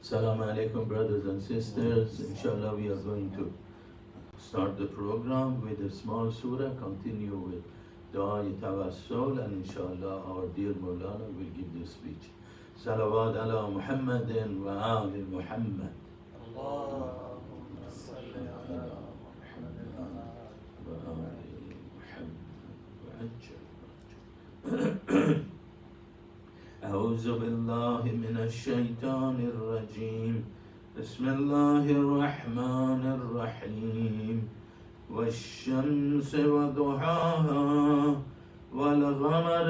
Assalamu alaikum, brothers and sisters. Inshallah, we are going to start the program with a small surah, continue with Dua Tawassul, and inshallah, our dear Maulana will give the speech. Salawat ala Muhammadin wa ali Muhammad. Allahumma salli ala Muhammadin wa ali Muhammad. أعوذ بالله من الشيطان الرجيم. بسم الله الرحمن الرحيم. والشمس وضحاها والقمر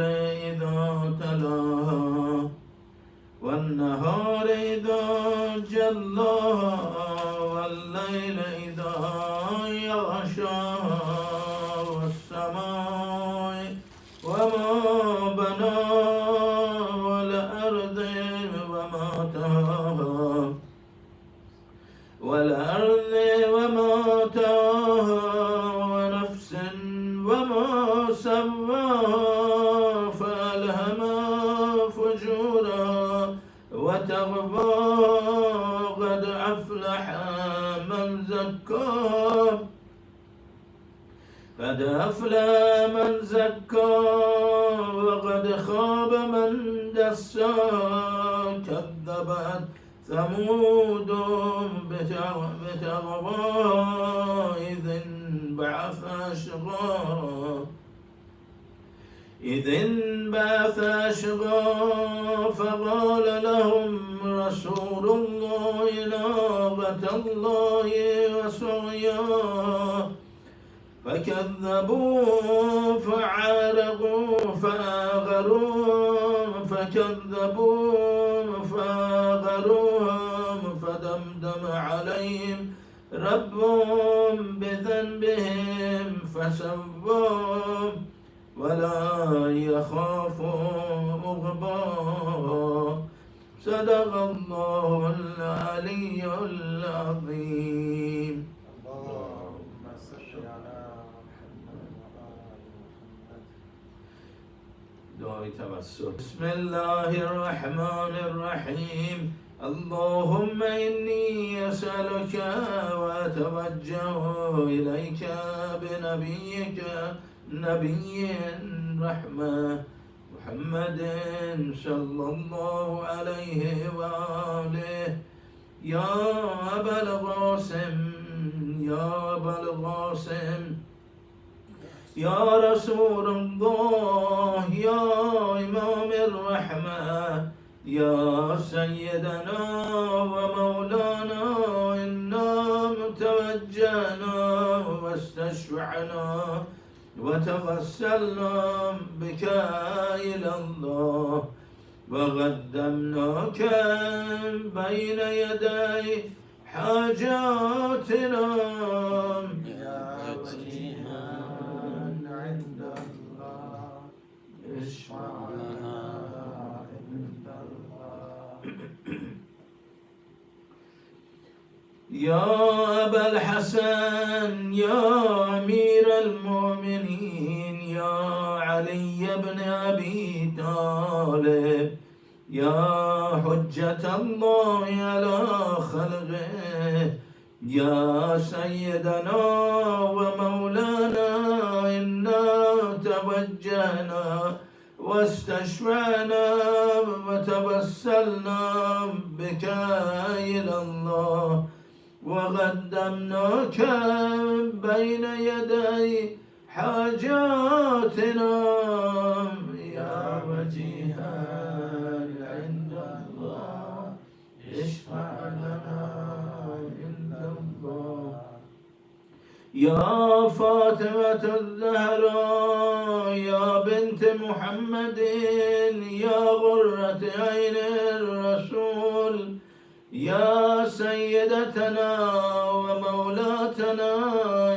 إذا تلاها والنهار إذا جلاها والليل إذا يغشاها والسماء وما بناها والأرض وما طاها ونفس وما سواها فألهمها فجورها وتقواها قد أفلح من زكاها وقد خاب من دساها كذبت ثمود بتغواها إذ انبعث أشقاها فقال لهم رسول الله ناقة الله وسقياها فكذبوه فآغروهم فدمدم عليهم ربهم بذنبهم فسواهم ولا يخاف عقباها. صدق الله العلي العظيم. اللهم صل على محمد وآل محمد. دعاء توسل. بسم الله الرحمن الرحيم. اللهم إني أسألك وأتوجه إليك بنبيك نبي الرحمة محمد صلى الله عليه وآله يا أبا القاسم يا رسول الله يا إمام الرحمة يا سيدنا ومولانا إنا توجهنا واستشفعنا وتوسلنا بك إلى الله وقدمناك بين يدي حاجاتنا يا وجيها عند الله اشفع لنا عند الله. يا أبا الحسن يا أمير المؤمنين يا علي بن أبي طالب يا حجة الله على خلقه يا سيدنا ومولانا إنا توجهنا واستشفعنا وتوسلنا بك إلى الله وقدمناك بين يدي حاجاتنا يا وجيها عند الله اشفع لنا عند الله. يا فاطمة الزهراء يا بنت محمد يا غرة عين الرسول يا سيدتنا ومولاتنا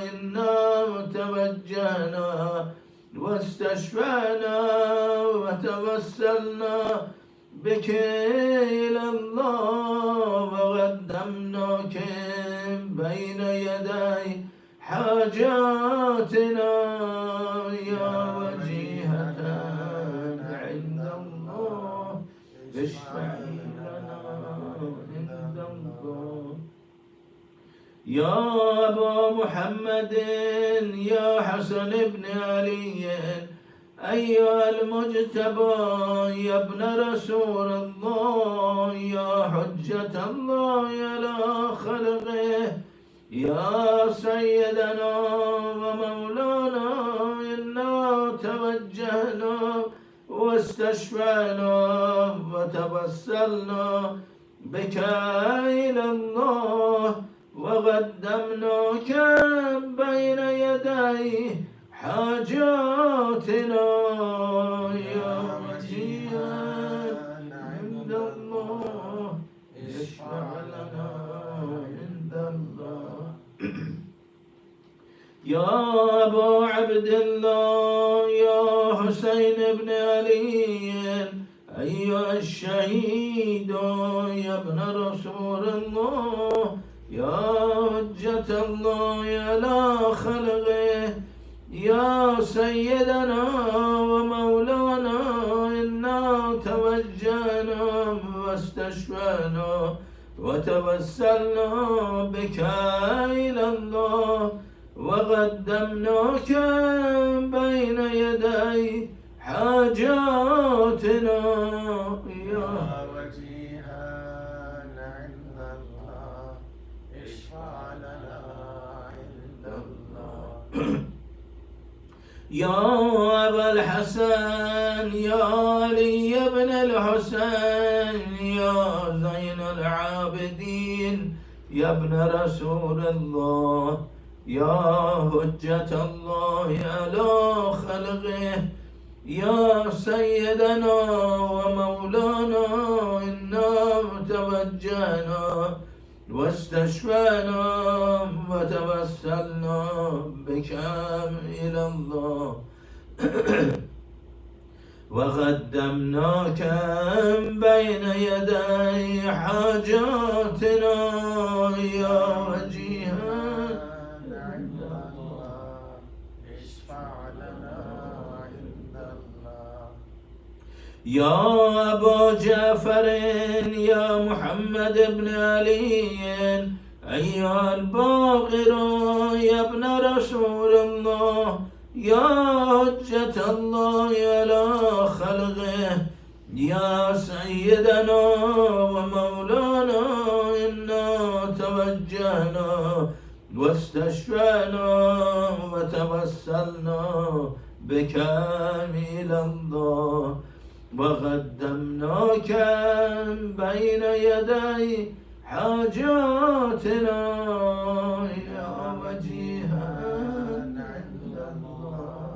إنا توجهنا واستشفعنا وتوسلنا بك إلى الله وقدمناك بين يدي حاجاتنا يا وجيهة عند الله اشفع لنا عند الله. يا أبا محمد يا حسن بن علي أيها المجتبى يا ابن رسول الله يا حجة الله على خلقه يا سيدنا ومولانا إنا توجهنا واستشفعنا وتوسلنا بك إلى الله وقدمناك بين يديه حاجاتنا يا وجيها عند الله اشفع لنا عند الله. يا أبا عبد الله يا حسين بن علي أيها الشهيد يا ابن رسول الله يا حجة الله على خلقه يا سيدنا ومولانا إنا توجهنا واستشفعنا وتوسلنا بك إلى الله وقدمناك بين يدي حاجاتنا يا وجيها عند الله اشفع لنا عند الله. يا أبا الحسن يا علي بن الحسين يا زين العابدين يا ابن رسول الله يا حجة الله على خلقه يا سيدنا ومولانا إنا توجهنا واستشفعنا وتوسلنا بك إلى الله وقدمناك بين يدي حاجاتنا يا وجيها عند الله اشفع لنا عند الله. يا أبا جعفر يا محمد بن علي أيها الباقر يا ابن رسول الله يا حجة الله على خلقه يا سيدنا ومولانا إنا توجهنا واستشفعنا وتوسلنا بك إلى الله وقدمناك بين يدي حاجاتنا يا وجيها عند الله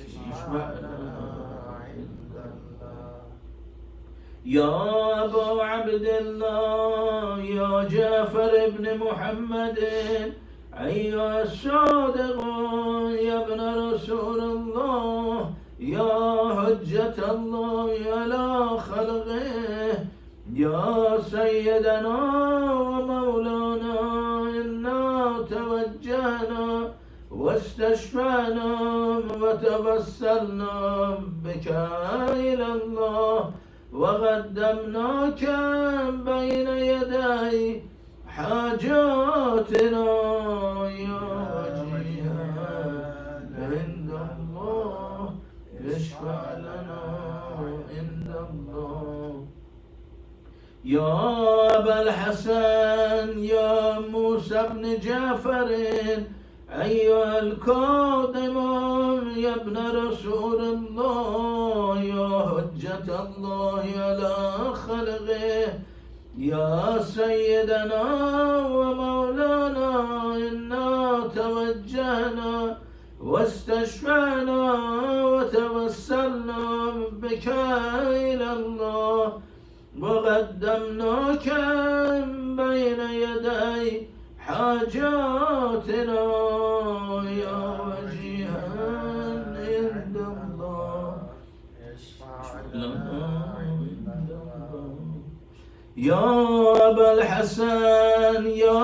اشفع لنا عند الله. يا أبا عبد الله يا جعفر بن محمد أيها الصادق يا ابن رسول الله يا حجة الله على خلقه يا سيدنا ومولانا إنا توجهنا واستشفعنا وتوسلنا بك إلى الله وقدمناك بين يدي حاجاتنا يا وجيها عند الله اشفع لنا عند الله. يا أبا الحسن يا موسى بن جعفر أيها الكاظم يا ابن رسول الله يا حجة الله على خلقه يا سيدنا ومولانا إنا توجهنا واستشفعنا وتوسلنا بك إلى الله وقدمناك بين يدي حاجاتنا يا وجيها عند الله اشفع لنا عند الله. يا أبا الحسن يا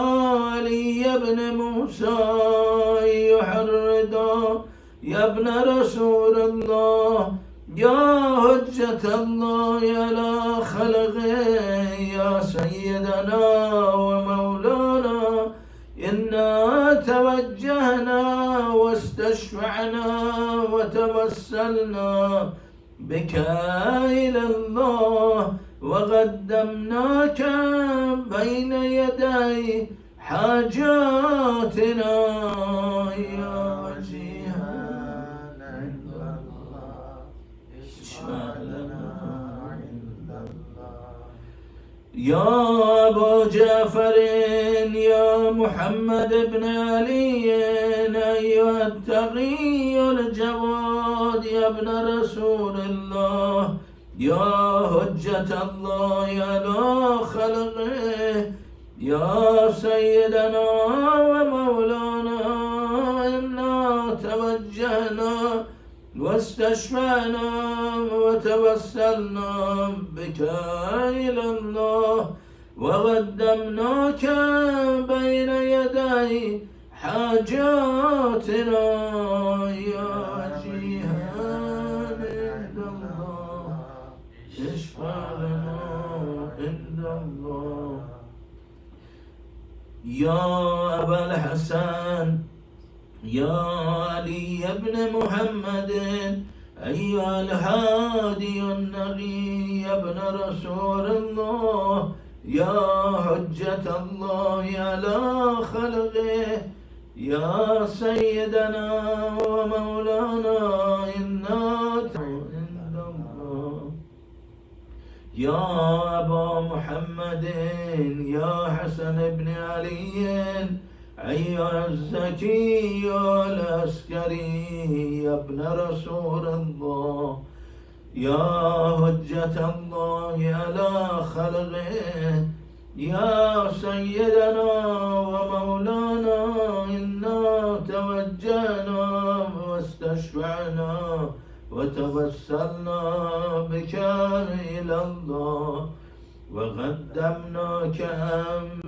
علي بن موسى أيها الرضا يا ابن رسول الله يا حجة الله على خلقه يا سيدنا ومولانا إنا توجهنا واستشفعنا وتوسلنا بك إلى الله وقدمناك بين يدي حاجاتنا يا وجيها عند الله اشفع لنا عند الله يا أبا جعفر يا محمد بن علي أيها التقي الجواد يا ابن رسول الله يا حجة الله على خلقه يا سيدنا ومولانا إنا توجهنا واستشفعنا وتوسلنا بك إلى الله وقدمناك بين يدي حاجاتنا يا جيهان عند الله اشفع لنا عند الله يا أبا الحسن يا علي بن محمد أيها الهادي النبي يا ابن رسول الله يا حجة الله على خلقه يا سيدنا ومولانا إنا عند الله يا أبا محمد يا حسن بن علي أيها الزكي العسكري يا ابن رسول الله يا حجة الله على خلقه يا سيدنا ومولانا إنا توجهنا واستشفعنا وتوسلنا بك إلى الله وقدمناك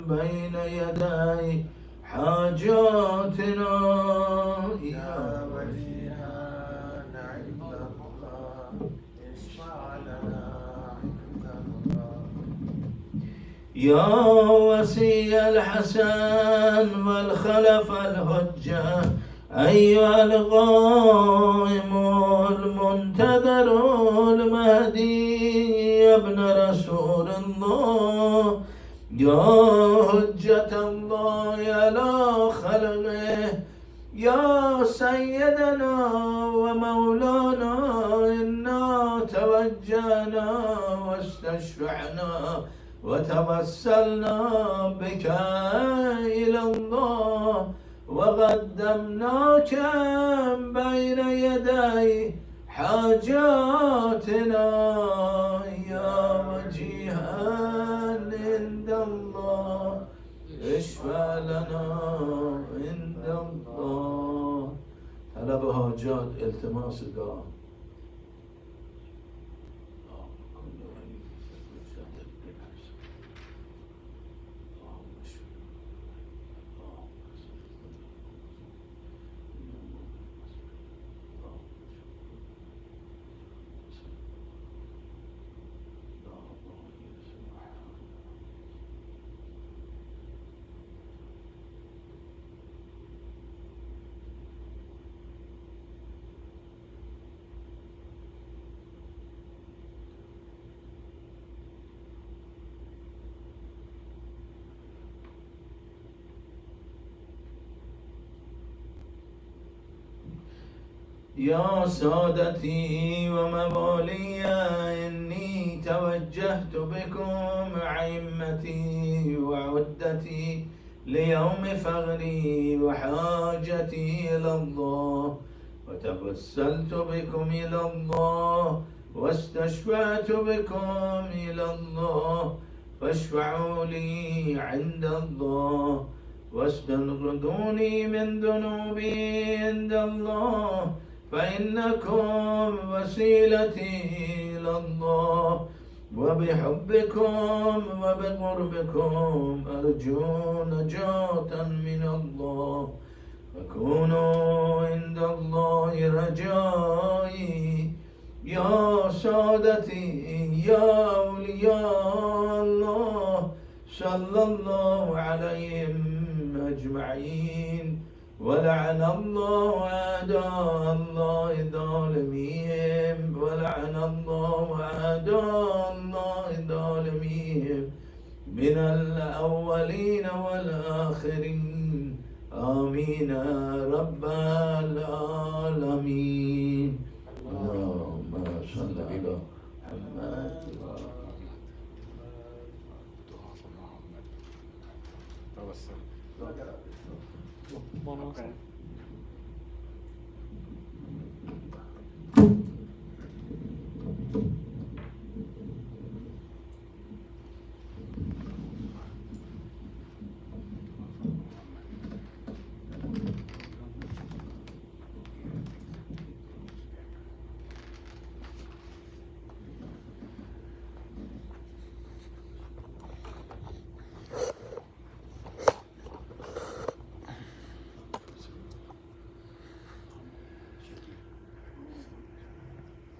بين يدي حاجاتنا يا وجيها عند الله اشفع لنا عند الله يا وسي الحسن والخلف الحجة أيها القائم المنتظر المهدي يا ابن رسول الله يا حجة الله على خلقه يا سيدنا ومولانا إنا توجهنا واستشفعنا وتوسلنا بك إلى الله وقدمناك بين يدي حاجاتنا يا وجيها عند الله اشفع لنا عند الله طلب حاجات التماس دعاء يا سادتي وموالي إني توجهت بكم أئمتي وعدتي ليوم فغري وحاجتي إلى الله وتوسلت بكم إلى الله واستشفعت بكم إلى الله فاشفعوا لي عند الله واستنقذوني من ذنوبي عند الله فإنكم وسيلتي إلى الله وبحبكم وبقربكم أرجو نجاة من الله فكونوا عند الله رجائي يا سادتي يا أولياء الله صلى الله عليهم أجمعين ولعن الله أعداء الله ظالميهم ولعن الله أعداء الله ظالميهم من الأولين والآخرين آمين يا رب العالمين اللهم صل على محمد Tawassul.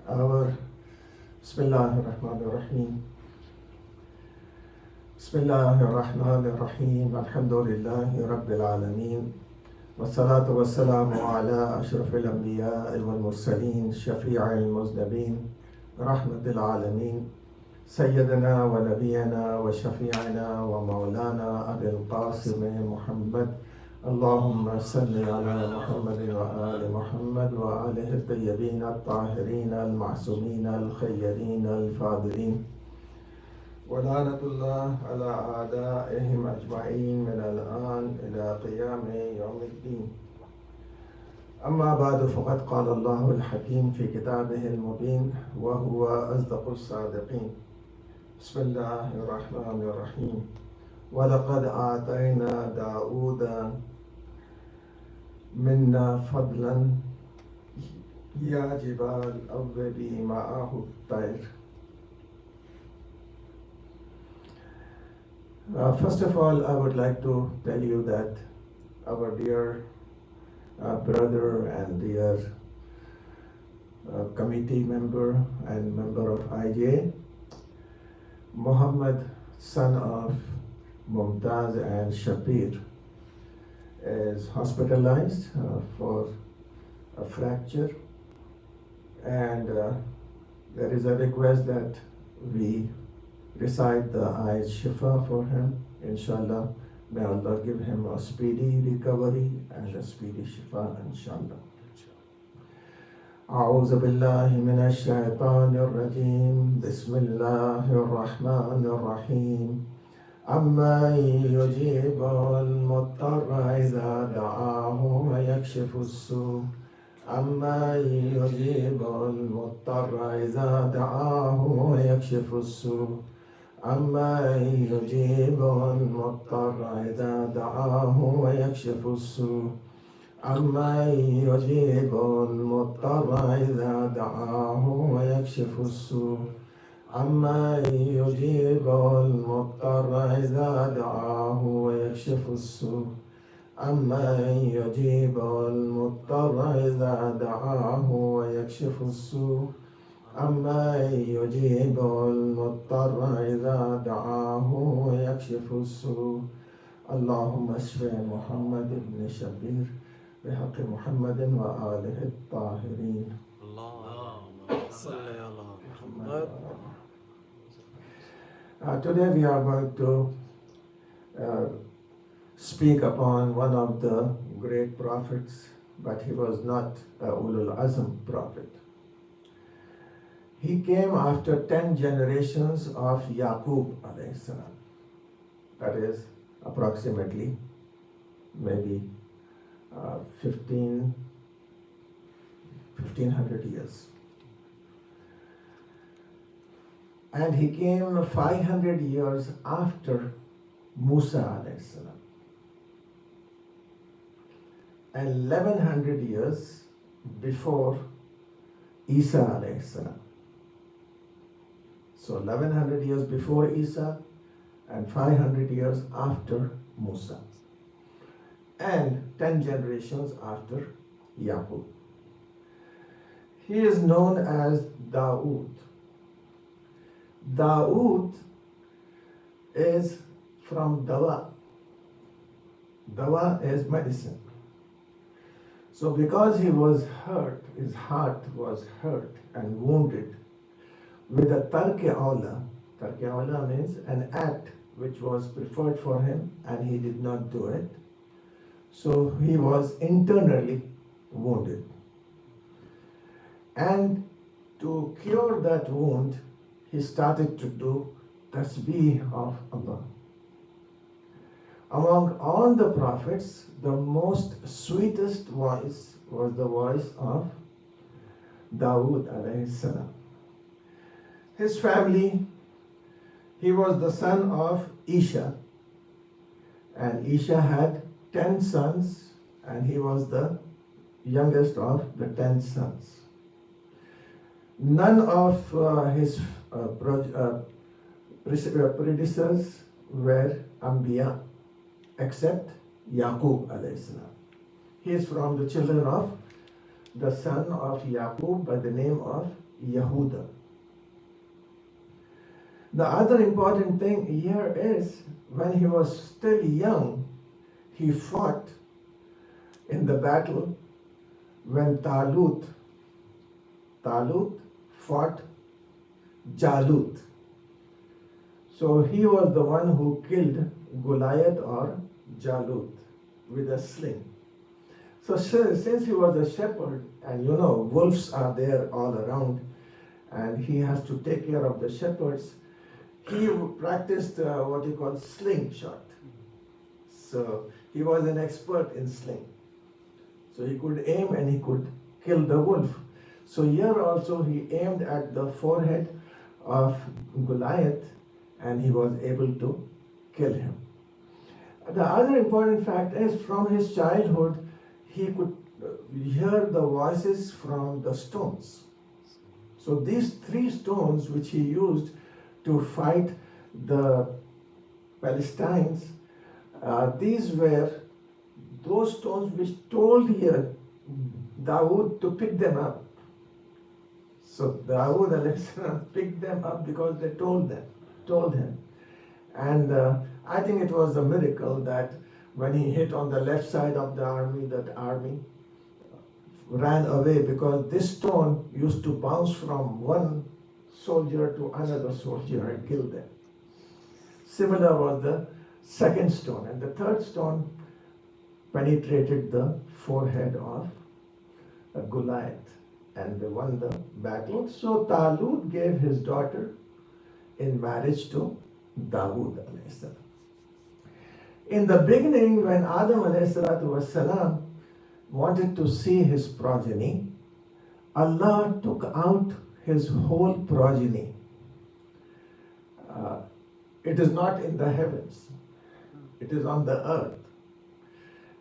Our Bismillahirrahmanirrahim. Bismillahirrahmanirrahim. Alhamdulillahi Rabbil Alameen. والصلاة والسلام على أشرف الأنبياء والمرسلين شفيع المذنبين رحمة العالمين سيدنا ونبينا وشفيعنا ومولانا أبي القاسم محمد اللهم صل على محمد وآل محمد وآله الطيبين الطاهرين المعصومين الخيرين الفاضلين ولعنة الله على أعدائهم أجمعين من الآن إلى قيام يوم الدين. أما بعد فقد قال الله الحكيم في كتابه المبين وهو أصدق الصادقين. بسم الله الرحمن الرحيم. ولقد آتينا داود منا فضلا يا جبال أوبي معه الطير. First of all, I would like to tell you that our dear brother and dear committee member and member of IJ, Muhammad, son of Mumtaz and Shapir, is hospitalized for a fracture, and there is a request that we recite the ayat Shifa for him. Inshallah, may Allah give him a speedy recovery and a speedy Shifa, inshallah. أعوذ بالله من الشيطان الرجيم بسم الله الرحمن الرحيم أما يجيب المضطر إذا دعاه ويكشف السوء أما يجيب المضطر إذا دعاه ويكشف السوء أما يجيب المضطر إذا دعاه ويكشف السوء أما يجيب المضطر إذا دعاه ويكشف السوء أما يجيب المضطر إذا دعاه ويكشف السوء أما يجيب المضطر إذا دعاه ويكشف السوء أما يجيب المضطر إذا دعاه ويكشف السوء اللهم اشف محمد بن شبير بحق محمد وآله الطاهرين. Today we are going to speak upon one of the great prophets, but he was not a Ulul Azm prophet. He came after 10 generations of Yaqub alayhi salam. That is approximately maybe 1500 years. And he came 500 years after Musa alayhi salam. And 1100 years before Isa alayhi salam. So 1100 years before Isa and 500 years after Musa. And 10 generations after Yaqub. He is known as Dawood. Dawood is from Dawa. Dawa is medicine. So because he was hurt, his heart was hurt and wounded with a tarke-aula. Tarke-aula means an act which was preferred for him and he did not do it. So he was internally wounded. And to cure that wound, he started to do tasbih of Allah. Among all the prophets, the most sweetest voice was the voice of Dawood alayhi salam. His family, he was the son of Isha, and Isha had 10 sons, and he was the youngest of the 10 sons. None of his predecessors were Anbiya except Yaqub alayhi salam. He is from the children of the son of Yaqub by the name of Yehuda. The other important thing here is when he was still young, he fought in the battle when Talut fought Jalut. So he was the one who killed Goliath or Jalut with a sling. So since he was a shepherd, and you know, wolves are there all around, and he has to take care of the shepherds, he practiced what you call slingshot. So he was an expert in sling. So he could aim and he could kill the wolf. So here also he aimed at the forehead of Goliath and he was able to kill him. The other important fact is from his childhood he could hear the voices from the stones. So these 3 stones which he used to fight the Palestinians, these were those stones which told here Dawood to pick them up. So Dawood alayhi salam picked them up because they told him. And I think it was a miracle that when he hit on the left side of the army, that army ran away because this stone used to bounce from one soldier to another soldier and kill them. Similar was the second stone, and the third stone penetrated the forehead of Goliath and they won the battle. So Talut gave his daughter in marriage to Dawood alayhi salam. In the beginning, when Adam alayhi salatu wasalam wanted to see his progeny, Allah took out his whole progeny. It is not in the heavens, it is on the earth.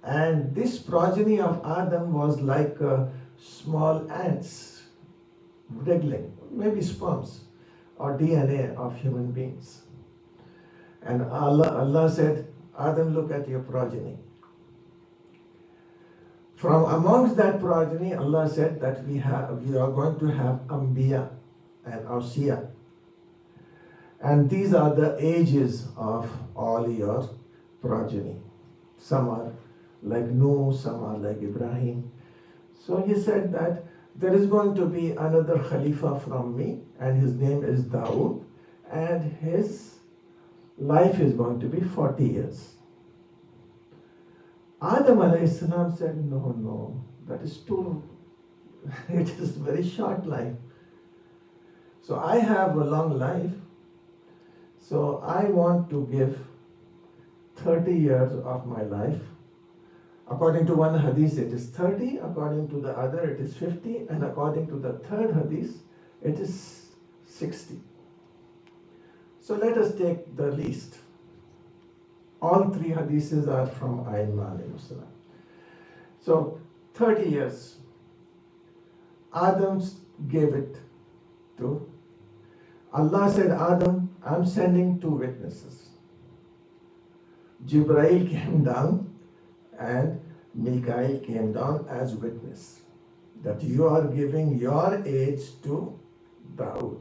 And this progeny of Adam was like small ants wriggling, maybe sperms or DNA of human beings. And Allah said, Adam, look at your progeny. From amongst that progeny, Allah said that we are going to have Anbiya and Awsiya. And these are the ages of all your progeny. Some are like Noah, some are like Ibrahim. So he said that there is going to be another Khalifa from me, and his name is Dawood, and his life is going to be 40 years. Adam alayhi salam said, no, that is too, it is very short life. So I have a long life, so I want to give 30 years of my life. According to one hadith it is 30, according to the other it is 50, and according to the third hadith it is 60. So let us take the least. All 3 hadiths are from Aimma alayhi salam. So 30 years. Adam gave it to Allah. Said, Adam, I'm sending 2 witnesses. Jibreel came down and Mikael came down as witness. that you are giving your age to Dawood.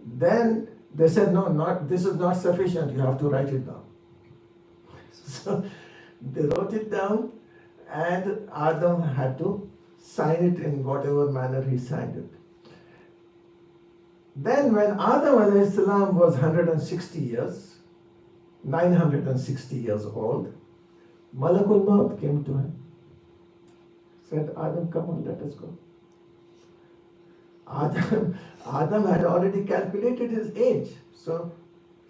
Then they said, no, this is not sufficient, you have to write it down. So they wrote it down, and Adam had to sign it in whatever manner he signed it. Then when Adam alayhi salam was 160 years, 960 years old, Malakul Maut came to him. Said, Adam, come on, let us go. Adam had already calculated his age. So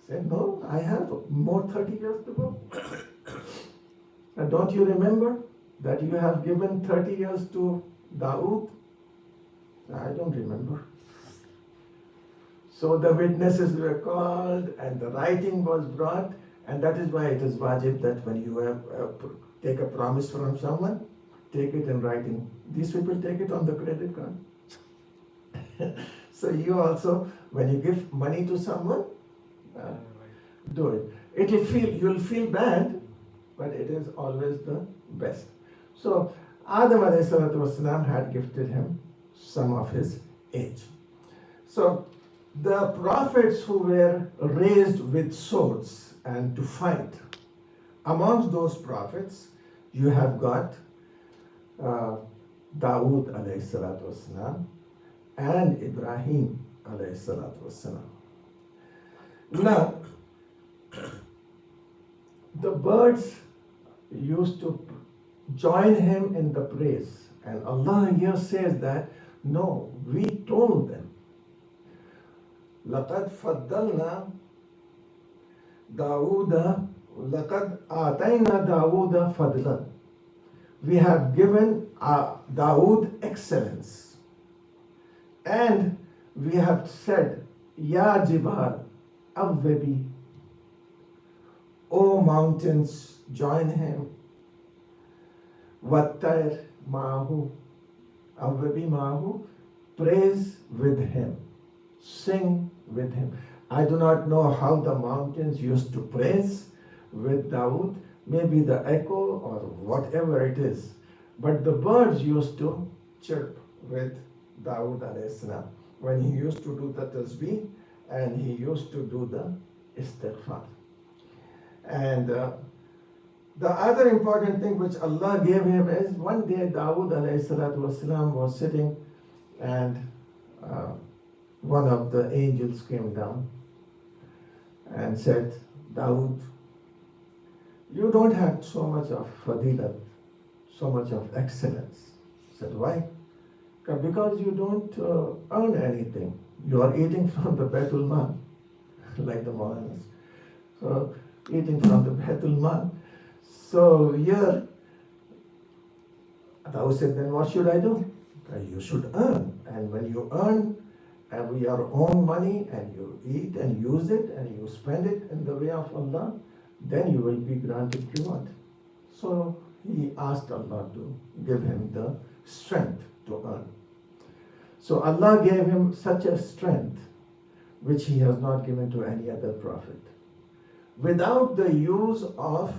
said, no, I have more 30 years to go. And don't you remember that you have given 30 years to Dawood? I don't remember. So the witnesses were called and the writing was brought, and that is why it is wajib that when you take a promise from someone, take it in writing. These people take it on the credit card. So you also, when you give money to someone, do it. You'll feel bad, but it is always the best. So Adam alayhi salatu wasalam had gifted him some of his age. So the prophets who were raised with swords and to fight, amongst those prophets, you have got Dawood alayhi salatu wasalam and Ibrahim alayhi salatu wasalam. Now, the birds used to join him in the praise, and Allah here says that, no, we told them, لَقَدْ فَضَّلْنَا دَاوُودَ لَقَدْ آتَيْنَا دَاوُودَ فَضْلًا. We have given Dawood excellence. And we have said, Ya Jibal, Avvebi, O mountains, join him. Wattair Mahu, Avvebi Mahu, praise with him, sing with him. I do not know how the mountains used to praise with Dawood, maybe the echo or whatever it is. But the birds used to chirp with Dawood alayhi salam when he used to do the tasbih and he used to do the istighfar. And the other important thing which Allah gave him is, one day Dawood alayhi salatu wasalam was sitting, and one of the angels came down and said, Dawood, you don't have so much of fadilat, so much of excellence. He said, why? Because you don't earn anything. You are eating from the Baitul Mal, like the Maulanas. So, eating from the Baitul Mal. So here, Dawood said, then what should I do? You should earn. And when you earn your own money and you eat and use it and you spend it in the way of Allah, then you will be granted reward. So he asked Allah to give him the strength to earn. So Allah gave him such a strength which he has not given to any other prophet. Without the use of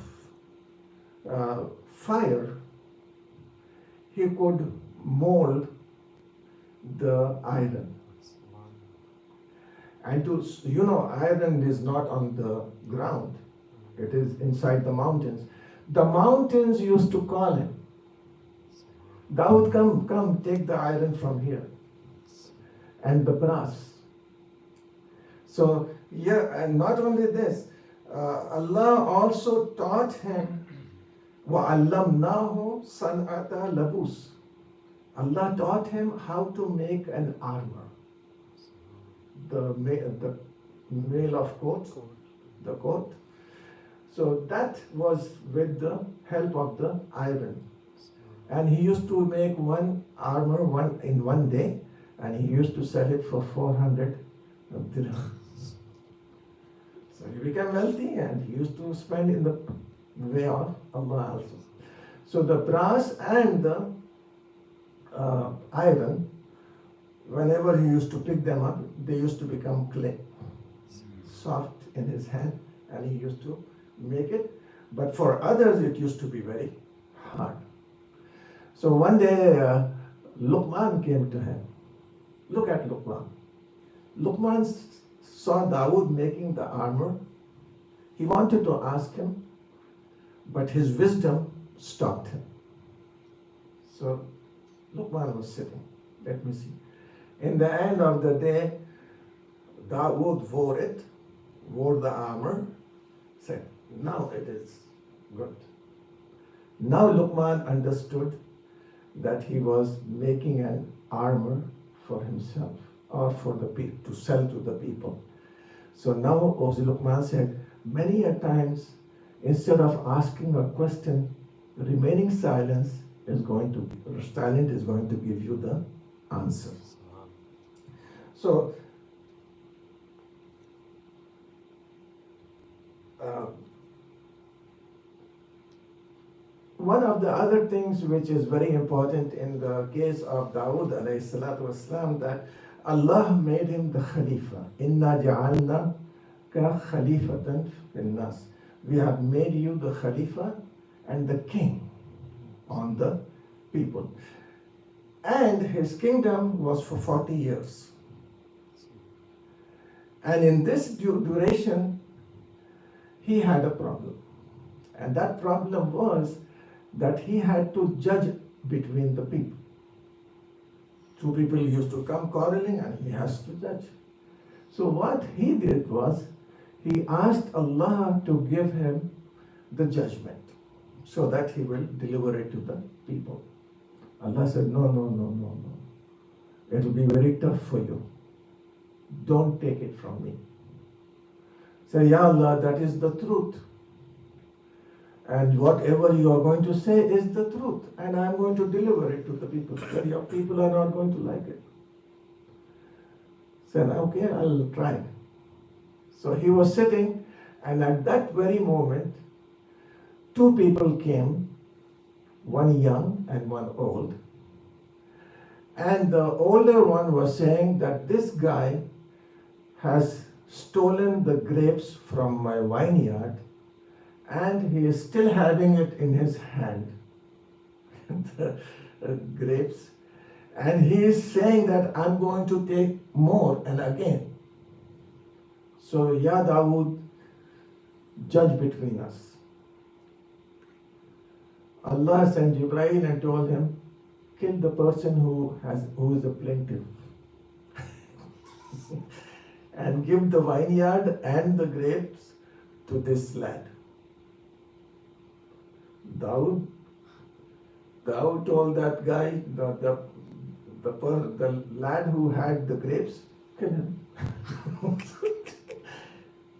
fire, he could mold the iron. And iron is not on the ground. It is inside the mountains. The mountains used to call him, Dawood, come, take the iron from here. And the brass. So, and not only this, Allah also taught him, وَعَلَّمْنَاهُ صَنْعَةَ لَبُوسٍ. Allah taught him how to make an armor. The mail of coat, the coat. So that was with the help of the iron. And he used to make one armor in one day, and he used to sell it for 400 dirhams. So he became wealthy, and he used to spend in the way of Allah also. So the brass and the iron, whenever he used to pick them up, they used to become clay, soft in his hand, and he used to make it. But for others, it used to be very hard. So one day, Luqman came to him. Look at Luqman. Luqman saw Dawood making the armor. He wanted to ask him, but his wisdom stopped him. So Luqman was sitting. Let me see. In the end of the day, Dawood wore the armor, said, now it is good. Now Luqman understood that he was making an armor for himself or for the people to sell to the people. So now Luqman said, many a times, instead of asking a question, remaining silent is going to give you the answer. So one of the other things which is very important in the case of Dawood alayhi salatu wasalam, that Allah made him the Khalifa. Inna ja'alna ka khalifatan fil nas. We have made you the Khalifa and the king on the people. And his kingdom was for 40 years. And in this duration, he had a problem. And that problem was that he had to judge between the people. Two people used to come quarreling and he has to judge. So what he did was, he asked Allah to give him the judgment so that he will deliver it to the people. Allah said, no. It will be very tough for you. Don't take it from me. Say, Ya Allah, that is the truth. And whatever you are going to say is the truth. And I am going to deliver it to the people. But your people are not going to like it. Said, okay, I'll try. So he was sitting, and at that very moment, two people came, one young and one old. And the older one was saying that this guy has stolen the grapes from my vineyard, and he is still having it in his hand, the grapes. And he is saying that I'm going to take more and again. So, Ya Dawood, judge between us. Allah sent Jibreel and told him, kill the person who is a plaintiff. And give the vineyard and the grapes to this lad. Dawood told that guy, the lad who had the grapes, kill him.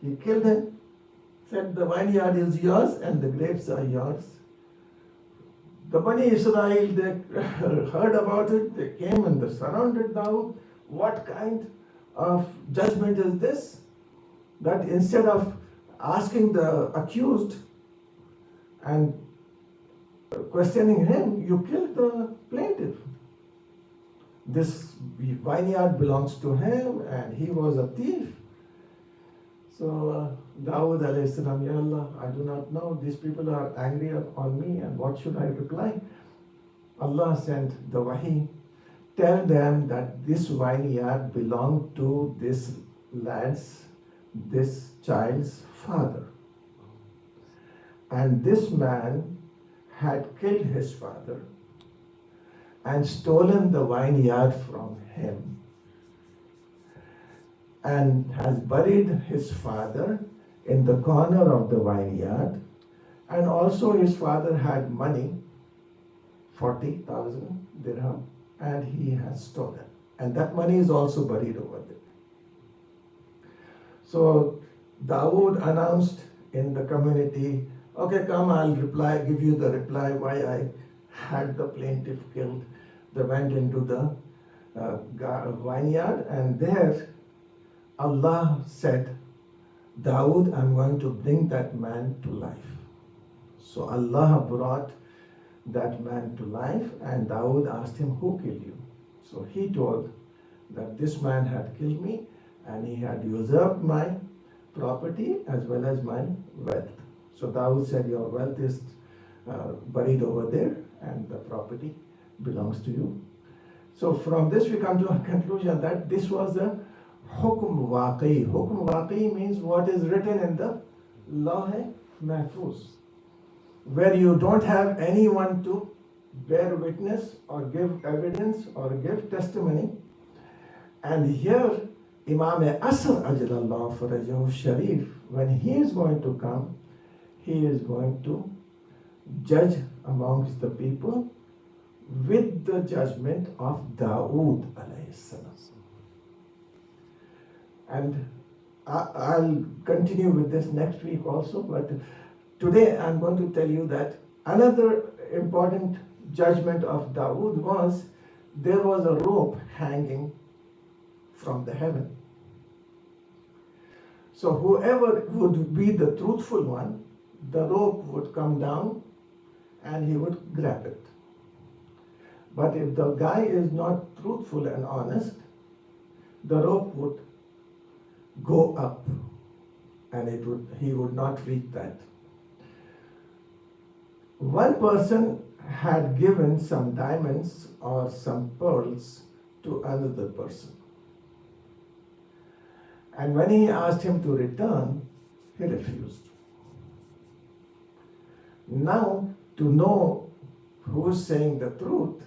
He killed him, said the vineyard is yours and the grapes are yours. The Bani Israel, they heard about it, they came and they surrounded Dawood. What kind of judgment is this? That instead of asking the accused and questioning him, you killed the plaintiff. This vineyard belongs to him and he was a thief. So Dawood alayhi salam, Ya Allah, I do not know, these people are angry on me and what should I reply? Allah sent the wahi, tell them that this vineyard belonged to this child's father. And this man had killed his father and stolen the vineyard from him, and has buried his father in the corner of the vineyard. And also his father had money, 40,000 dirham, and he has stolen. And that money is also buried over there. So Dawood announced in the community, okay, come, I'll give you the reply why I had the plaintiff killed. They went into the vineyard, and there Allah said, Dawood, I'm going to bring that man to life. So Allah brought that man to life, and Dawood asked him, who killed you? So he told that this man had killed me and he had usurped my property as well as my wealth. So Dawood said, your wealth is buried over there and the property belongs to you. So from this we come to a conclusion that this was a hukm waqi. Hukm waqi means what is written in the Lawh Mahfuz, where you don't have anyone to bear witness or give evidence or give testimony. And here Imam Asr Ajalallah Farajahu Sharif, when he is going to come, he is going to judge amongst the people with the judgment of Dawood alayhi salam. And I'll continue with this next week also, but today I'm going to tell you that another important judgment of Dawood was there was a rope hanging from the heaven. So whoever would be the truthful one, the rope would come down and he would grab it. But if the guy is not truthful and honest, the rope would go up and he would not reach that. One person had given some diamonds or some pearls to another person. And when he asked him to return, he refused. Now, to know who's saying the truth,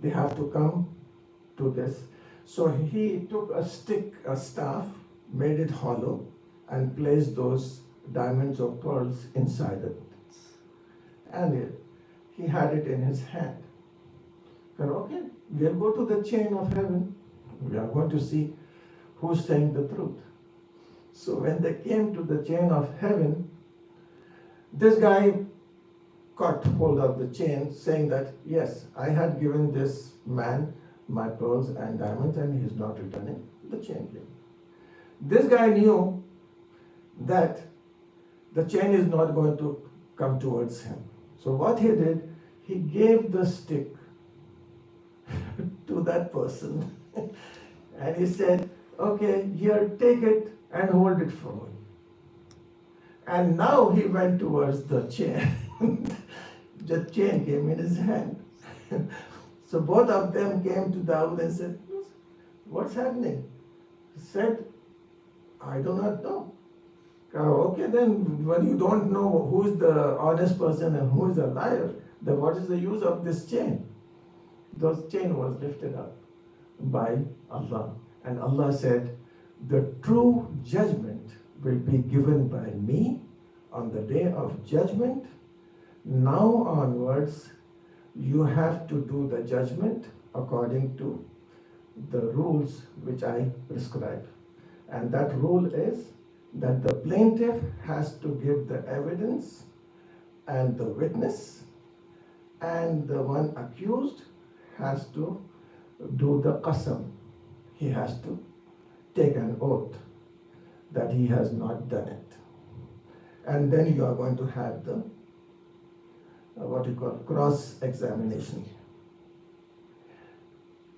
they have to come to this. So he took a stick, a staff, made it hollow, and placed those diamonds or pearls inside it. And he had it in his hand. Said, okay, we'll go to the chain of heaven. We are going to see who's saying the truth. So when they came to the chain of heaven, this guy caught hold of the chain, saying that, yes, I had given this man my pearls and diamonds and he's not returning. The chain came. This guy knew that the chain is not going to come towards him. So what he did, he gave the stick to that person. And he said, okay, here, take it and hold it for me. And now he went towards the chain. The chain came in his hand. So both of them came to Dawood and said, what's happening? He said, I do not know. Okay, then when you don't know who is the honest person and who is a liar, then what is the use of this chain? The chain was lifted up by Allah. And Allah said, the true judgment will be given by me on the day of judgment. Now onwards, you have to do the judgment according to the rules which I prescribe. And that rule is that the plaintiff has to give the evidence and the witness, and the one accused has to do the qasam. He has to take an oath that he has not done it. And then you are going to have the what you call cross-examination.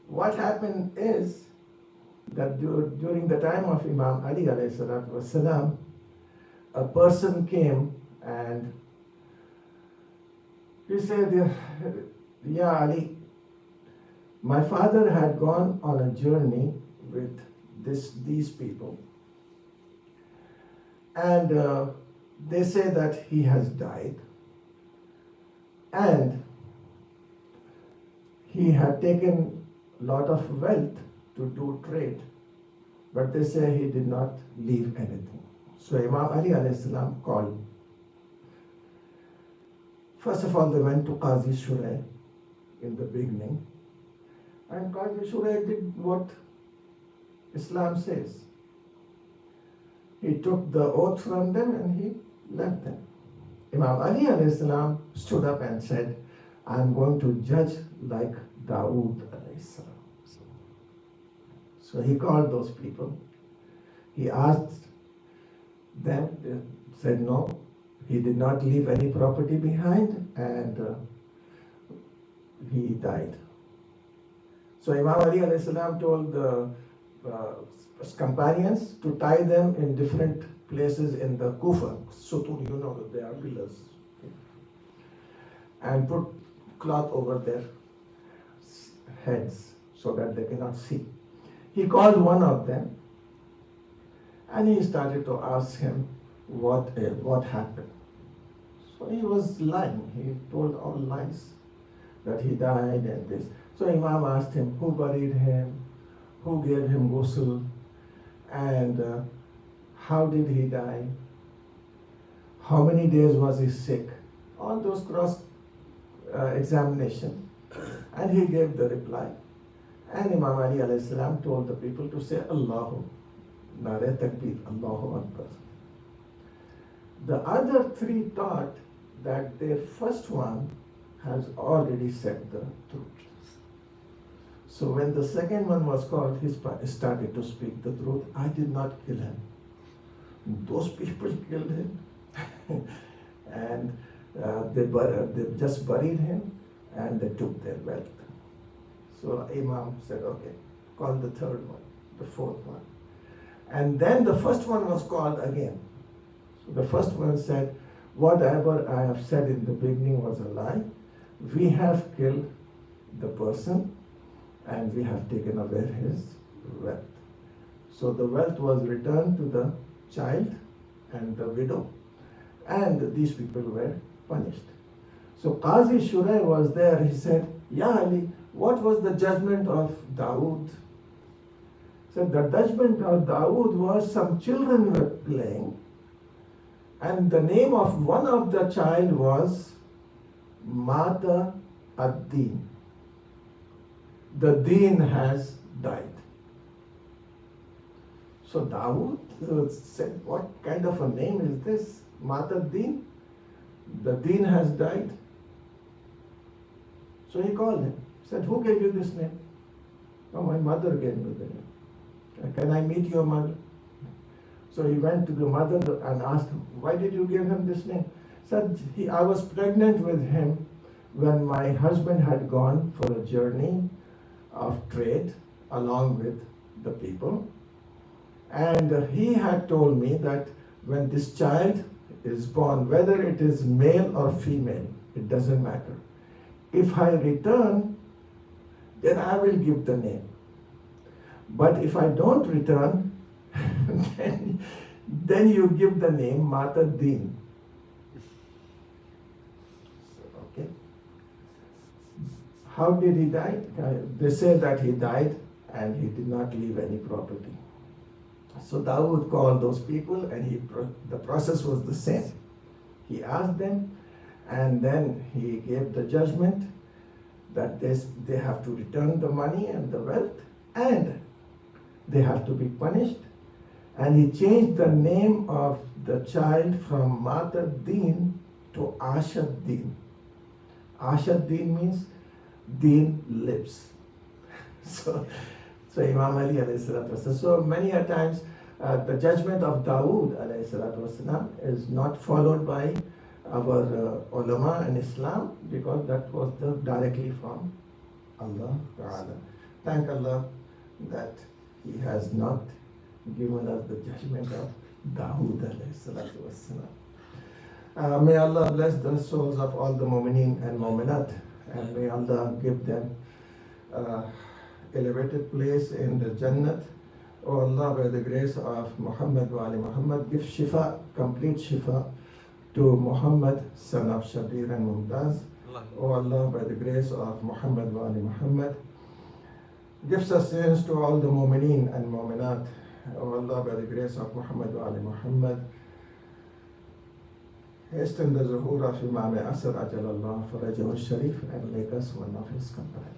What happened is that during the time of Imam Ali alayhi salatu wasalam, a person came and he said, Ya Ali, my father had gone on a journey with these people, and they say that he has died, and he had taken a lot of wealth to do trade, but they say he did not leave anything. So Imam Ali alayhi salam called. First of all, they went to Qazi Shureh in the beginning, and Qazi Shureh did what Islam says. He took the oath from them and he left them. Imam Ali alayhi salam stood up and said, I am going to judge like Dawood alayhi salam. So he called those people. He asked them, they said no, he did not leave any property behind, and he died. So Imam Ali alayhi salam told the companions to tie them in different places in the Kufa. Sutun, you know that they are pillars. And put cloth over there. heads so that they cannot see. He called one of them and he started to ask him what happened. So he was lying. He told all lies that he died and this. So Imam asked him who buried him, who gave him ghusl, and how did he die, how many days was he sick, all those cross examination. And he gave the reply. And Imam Ali alayhi salam told the people to say Allahu, Nare Takbir, Allahu Akbar. The other three thought that their first one has already said the truth. So when the second one was called, he started to speak the truth. I did not kill him. Those people killed him. And they just buried him and they took their wealth. So Imam said, okay, call the third one, the fourth one. And then the first one was called again. So the first one said, whatever I have said in the beginning was a lie. We have killed the person and we have taken away his wealth. So the wealth was returned to the child and the widow, and these people were punished. So Qazi Shurai was there. He said, Ya Ali, what was the judgment of Dawood? So the judgment of Dawood was some children were playing, and the name of one of the child was Mata ad-Din. The Deen has died. So Dawood said, what kind of a name is this? Mata ad-Din? The Deen has died. So he called him. Said, who gave you this name? Oh, my mother gave me the name. Can I meet your mother? So he went to the mother and asked him, why did you give him this name? Said, I was pregnant with him when my husband had gone for a journey of trade along with the people. And he had told me that when this child is born, whether it is male or female, it doesn't matter. If I return, then I will give the name. But if I don't return, then you give the name Mata Din. So, okay. How did he die? They say that he died and he did not leave any property. So Dawood called those people and the process was the same. He asked them and then he gave the judgment that they have to return the money and the wealth and they have to be punished. And he changed the name of the child from Mata Din to Ashad Din. Ashad Din means Din lives. So Imam Ali alayhi salatu wasalam. So many a times the judgment of Dawood alayhi salatu wasalam is not followed by our ulama in Islam because that was directly from Allah Ta'ala. Thank Allah that He has not given us the judgment of Dawood alayhi salatu wasalam. May Allah bless the souls of all the mu'mineen and mu'minat, and may Allah give them elevated place in the Jannat. Oh Allah, by the grace of Muhammad wa Ali Muhammad, give shifa, complete shifa to Muhammad, son of Shabir and Mumtaz. Oh Allah, by the grace of Muhammad wa Ali Muhammad, give sustenance to all the mu'mineen and mu'minat. Oh Allah, by the grace of Muhammad wa Ali Muhammad, hasten the zuhur of Imam Asr Ajalallah Farajahu Sharif and make us one of his companions.